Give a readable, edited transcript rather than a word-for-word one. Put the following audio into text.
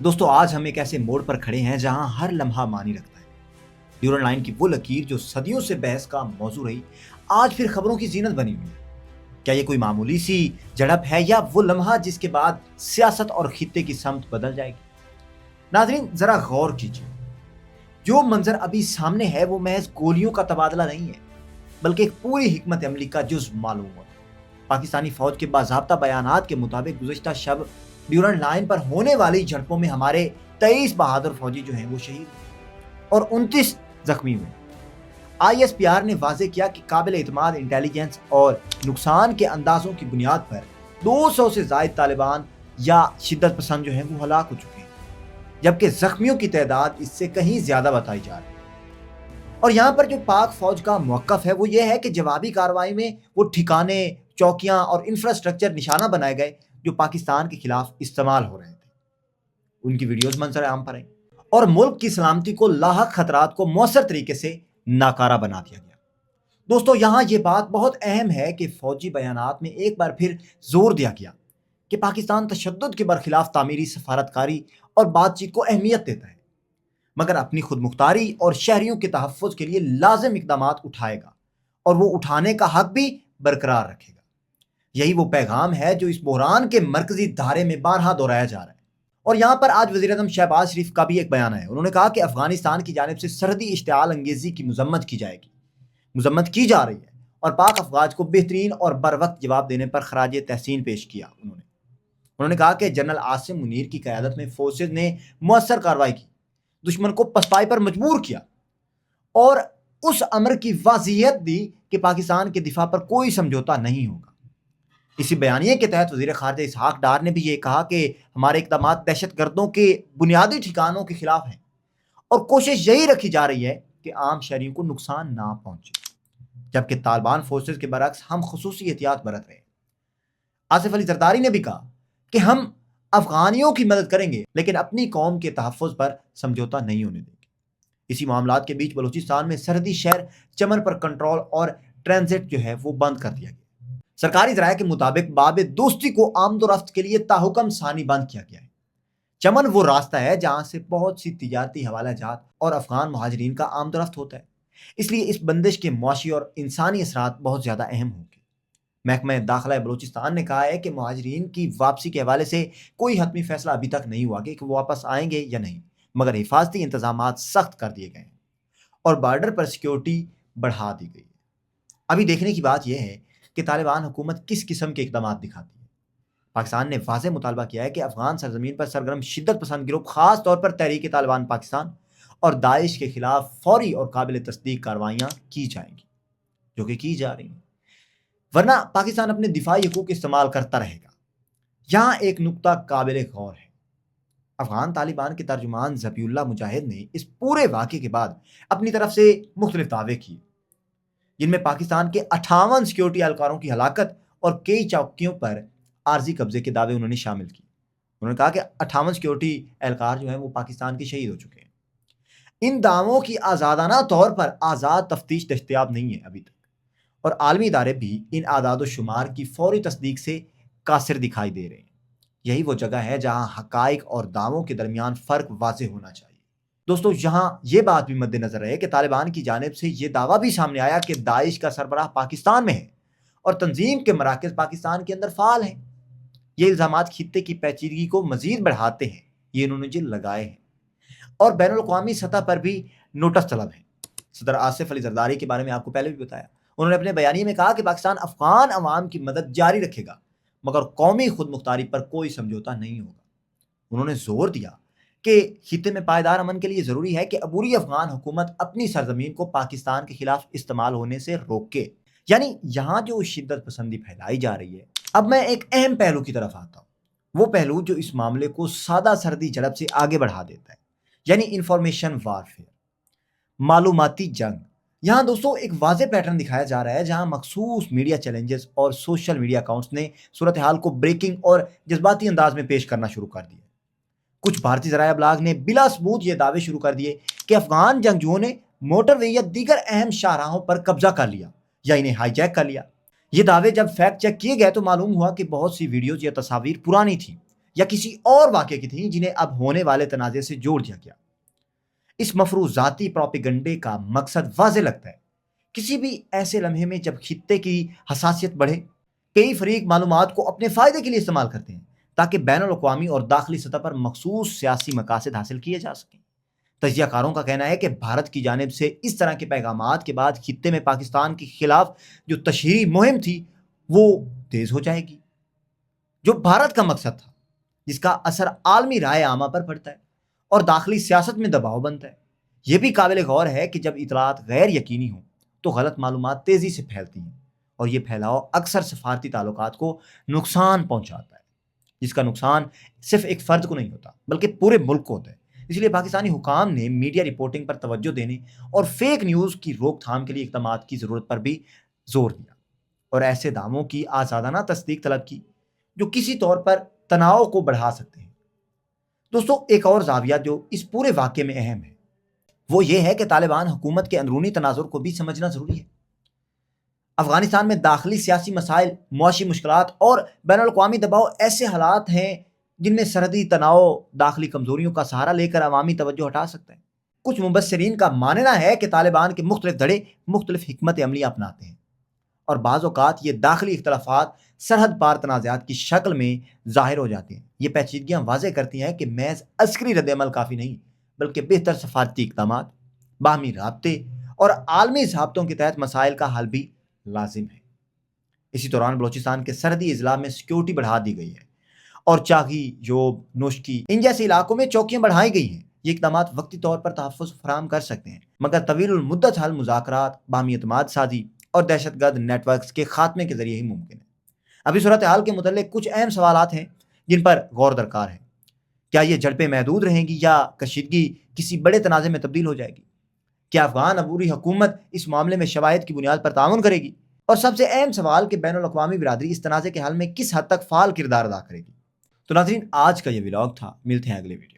دوستو آج ہم ایک ایسے موڑ پر کھڑے ہیں جہاں ہر لمحہ معنی رکھتا ہے۔ ڈیورنڈ لائن کی وہ لکیر جو صدیوں سے بحث کا موضوع رہی، آج پھر خبروں کی زینت بنی ہوئی ہے۔ کیا یہ کوئی معمولی سی جھڑپ ہے یا وہ لمحہ جس کے بعد سیاست اور خطے کی سمت بدل جائے گی؟ ناظرین ذرا غور کیجیے، جو منظر ابھی سامنے ہے وہ محض گولیوں کا تبادلہ نہیں ہے، بلکہ ایک پوری حکمت عملی کا جزو معلوم ہوا۔ پاکستانی فوج کے باضابطہ بیانات کے مطابق گزشتہ شب ڈیورنڈ لائن پر ہونے والی جھڑپوں میں ہمارے 23 بہادر فوجی جو ہیں وہ شہید ہوئے اور 29 زخمی ہوئے۔ ISPR نے واضح کیا کہ قابل اعتماد انٹیلیجنس اور نقصان کے اندازوں کی بنیاد پر 200 سے زائد طالبان یا شدت پسند جو ہیں وہ ہلاک ہو چکے ہیں، جبکہ زخمیوں کی تعداد اس سے کہیں زیادہ بتائی جا رہی ہے۔ اور یہاں پر جو پاک فوج کا موقف ہے وہ یہ ہے کہ جوابی کارروائی میں وہ ٹھکانے، چوکیاں اور انفراسٹرکچر نشانہ بنائے گئے جو پاکستان کے خلاف استعمال ہو رہے تھے۔ ان کی ویڈیوز منظر عام پر آئیں اور ملک کی سلامتی کو لاحق خطرات کو مؤثر طریقے سے ناکارہ بنا دیا گیا۔ دوستو یہاں یہ بات بہت اہم ہے کہ فوجی بیانات میں ایک بار پھر زور دیا گیا کہ پاکستان تشدد کے برخلاف تعمیری سفارتکاری اور بات چیت کو اہمیت دیتا ہے، مگر اپنی خود مختاری اور شہریوں کے تحفظ کے لیے لازم اقدامات اٹھائے گا اور وہ اٹھانے کا حق بھی برقرار رکھے گا۔ یہی وہ پیغام ہے جو اس بحران کے مرکزی دھارے میں بارہا دہرایا جا رہا ہے۔ اور یہاں پر آج وزیر اعظم شہباز شریف کا بھی ایک بیان ہے۔ انہوں نے کہا کہ افغانستان کی جانب سے سرحدی اشتعال انگیزی کی مذمت کی جائے گی، مذمت کی جا رہی ہے، اور پاک افواج کو بہترین اور بروقت جواب دینے پر خراج تحسین پیش کیا۔ انہوں نے کہا کہ جنرل عاصم منیر کی قیادت میں فورسز نے مؤثر کارروائی کی، دشمن کو پسپائی پر مجبور کیا اور اس امر کی واضحیت دی کہ پاکستان کے دفاع پر کوئی سمجھوتا نہیں ہوگا۔ اسی بیانیے کے تحت وزیر خارجہ اسحاق ڈار نے بھی یہ کہا کہ ہمارے اقدامات دہشت گردوں کے بنیادی ٹھکانوں کے خلاف ہیں اور کوشش یہی رکھی جا رہی ہے کہ عام شہریوں کو نقصان نہ پہنچے، جبکہ طالبان فورسز کے برعکس ہم خصوصی احتیاط برت رہے ہیں۔ آصف علی زرداری نے بھی کہا کہ ہم افغانیوں کی مدد کریں گے لیکن اپنی قوم کے تحفظ پر سمجھوتا نہیں ہونے دیں گے۔ اسی معاملات کے بیچ بلوچستان میں سرحدی شہر چمن پر کنٹرول اور ٹرانزٹ جو ہے وہ بند کر دیا گیا۔ سرکاری ذرائع کے مطابق باب دوستی کو آمد و رفت کے لیے تاحکم ثانی بند کیا گیا ہے۔ چمن وہ راستہ ہے جہاں سے بہت سی تجارتی حوالہ جات اور افغان مہاجرین کا آمد و رفت ہوتا ہے، اس لیے اس بندش کے معاشی اور انسانی اثرات بہت زیادہ اہم ہوں گے۔ محکمہ داخلہ بلوچستان نے کہا ہے کہ مہاجرین کی واپسی کے حوالے سے کوئی حتمی فیصلہ ابھی تک نہیں ہوا کہ وہ واپس آئیں گے یا نہیں، مگر حفاظتی انتظامات سخت کر دیے گئے ہیں اور بارڈر پر سیکیورٹی بڑھا دی گئی ہے۔ ابھی دیکھنے کی بات یہ ہے کہ طالبان حکومت کس قسم کے اقدامات دکھاتی ہے۔ پاکستان نے واضح مطالبہ کیا ہے کہ افغان سرزمین پر سرگرم شدت پسند گروپ، خاص طور پر تحریک طالبان پاکستان اور داعش کے خلاف فوری اور قابل تصدیق کارروائیاں کی جائیں گی، جو کہ کی جا رہی ہیں، ورنہ پاکستان اپنے دفاعی حقوق استعمال کرتا رہے گا۔ یہاں ایک نقطہ قابل غور ہے۔ افغان طالبان کے ترجمان ذبیح اللہ مجاہد نے اس پورے واقعے کے بعد اپنی طرف سے مختلف دعوے کیے، جن میں پاکستان کے 58 سیکیورٹی اہلکاروں کی ہلاکت اور کئی چوکیوں پر عارضی قبضے کے دعوے انہوں نے شامل کیے۔ انہوں نے کہا کہ 58 سیکیورٹی اہلکار جو ہیں وہ پاکستان کے شہید ہو چکے ہیں۔ ان دعووں کی آزادانہ طور پر آزاد تفتیش دستیاب نہیں ہے ابھی تک، اور عالمی ادارے بھی ان اعداد و شمار کی فوری تصدیق سے قاصر دکھائی دے رہے ہیں۔ یہی وہ جگہ ہے جہاں حقائق اور دعووں کے درمیان فرق واضح ہونا چاہیے۔ دوستو یہاں یہ بات بھی مد نظر رہے کہ طالبان کی جانب سے یہ دعویٰ بھی سامنے آیا کہ داعش کا سربراہ پاکستان میں ہے اور تنظیم کے مراکز پاکستان کے اندر فعال ہیں۔ یہ الزامات خطے کی پیچیدگی کو مزید بڑھاتے ہیں، یہ انہوں نے جل لگائے ہیں اور بین الاقوامی سطح پر بھی نوٹس طلب ہیں۔ صدر آصف علی زرداری کے بارے میں آپ کو پہلے بھی بتایا، انہوں نے اپنے بیانیے میں کہا کہ پاکستان افغان عوام کی مدد جاری رکھے گا مگر قومی خود مختاری پر کوئی سمجھوتا نہیں ہوگا۔ انہوں نے زور دیا کہ خطے میں پائیدار امن کے لیے ضروری ہے کہ عبوری افغان حکومت اپنی سرزمین کو پاکستان کے خلاف استعمال ہونے سے روکے۔ یعنی یہاں جو شدت پسندی پھیلائی جا رہی ہے، اب میں ایک اہم پہلو کی طرف آتا ہوں، وہ پہلو جو اس معاملے کو سادہ سردی جھڑپ سے آگے بڑھا دیتا ہے، یعنی انفارمیشن وارفیئر، معلوماتی جنگ۔ یہاں دوستو ایک واضح پیٹرن دکھایا جا رہا ہے جہاں مخصوص میڈیا چیلنجز اور سوشل میڈیا اکاؤنٹس نے صورتحال کو بریکنگ اور جذباتی انداز میں پیش کرنا شروع کر دیا۔ کچھ بھارتی ذرائع ابلاغ نے بلا ثبوت یہ دعوے شروع کر دیے کہ افغان جنگجوؤں نے موٹر وے یا دیگر اہم شاہراہوں پر قبضہ کر لیا یا انہیں ہائی جیک کر لیا۔ یہ دعوے جب فیکٹ چیک کیے گئے تو معلوم ہوا کہ بہت سی ویڈیوز یا تصاویر پرانی تھیں یا کسی اور واقعے کی تھیں جنہیں اب ہونے والے تنازع سے جوڑ دیا گیا۔ اس مفروضاتی پروپیگنڈے کا مقصد واضح لگتا ہے۔ کسی بھی ایسے لمحے میں جب خطے کی حساسیت بڑھے، کئی فریق معلومات کو اپنے فائدے کے لیے استعمال کرتے ہیں تاکہ بین الاقوامی اور داخلی سطح پر مخصوص سیاسی مقاصد حاصل کیے جا سکیں۔ تجزیہ کاروں کا کہنا ہے کہ بھارت کی جانب سے اس طرح کے پیغامات کے بعد خطے میں پاکستان کے خلاف جو تشہیری مہم تھی وہ تیز ہو جائے گی، جو بھارت کا مقصد تھا، جس کا اثر عالمی رائے عامہ پر پڑتا ہے اور داخلی سیاست میں دباؤ بنتا ہے۔ یہ بھی قابل غور ہے کہ جب اطلاعات غیر یقینی ہوں تو غلط معلومات تیزی سے پھیلتی ہیں، اور یہ پھیلاؤ اکثر سفارتی تعلقات کو نقصان پہنچاتا ہے، جس کا نقصان صرف ایک فرد کو نہیں ہوتا بلکہ پورے ملک کو ہوتا ہے۔ اس لیے پاکستانی حکام نے میڈیا رپورٹنگ پر توجہ دینے اور فیک نیوز کی روک تھام کے لیے اقدامات کی ضرورت پر بھی زور دیا، اور ایسے دعووں کی آزادانہ تصدیق طلب کی جو کسی طور پر تناؤ کو بڑھا سکتے ہیں۔ دوستو، ایک اور زاویہ جو اس پورے واقعے میں اہم ہے وہ یہ ہے کہ طالبان حکومت کے اندرونی تناظر کو بھی سمجھنا ضروری ہے۔ افغانستان میں داخلی سیاسی مسائل، معاشی مشکلات اور بین الاقوامی دباؤ ایسے حالات ہیں جن میں سرحدی تناؤ داخلی کمزوریوں کا سہارا لے کر عوامی توجہ ہٹا سکتا ہے۔ کچھ مبصرین کا ماننا ہے کہ طالبان کے مختلف دھڑے مختلف حکمت عملی اپناتے ہیں، اور بعض اوقات یہ داخلی اختلافات سرحد پار تنازعات کی شکل میں ظاہر ہو جاتے ہیں۔ یہ پیچیدگیاں واضح کرتی ہیں کہ محض عسکری رد عمل کافی نہیں، بلکہ بہتر سفارتی اقدامات، باہمی رابطے اور عالمی ضابطوں کے تحت مسائل کا حل بھی لازم ہے۔ اسی دوران بلوچستان کے سرحدی اضلاع میں سیکیورٹی بڑھا دی گئی ہے، اور چاغی، یوب، نوشکی ان جیسے علاقوں میں چوکیاں بڑھائی گئی ہیں۔ یہ اقدامات وقتی طور پر تحفظ فراہم کر سکتے ہیں، مگر طویل المدت حل مذاکرات، باہمی اعتماد سازی اور دہشت گرد نیٹ ورکس کے خاتمے کے ذریعے ہی ممکن ہے۔ ابھی صورتحال کے متعلق کچھ اہم سوالات ہیں جن پر غور درکار ہے۔ کیا یہ جھڑپیں محدود رہیں گی یا کشیدگی کسی بڑے تنازع میں تبدیل ہو جائے گی؟ کیا افغان عبوری حکومت اس معاملے میں شواہد کی بنیاد پر تعاون کرے گی؟ اور سب سے اہم سوال کہ بین الاقوامی برادری اس تنازع کے حل میں کس حد تک فعال کردار ادا کرے گی؟ تو ناظرین، آج کا یہ ولاگ تھا، ملتے ہیں اگلے ویڈیو۔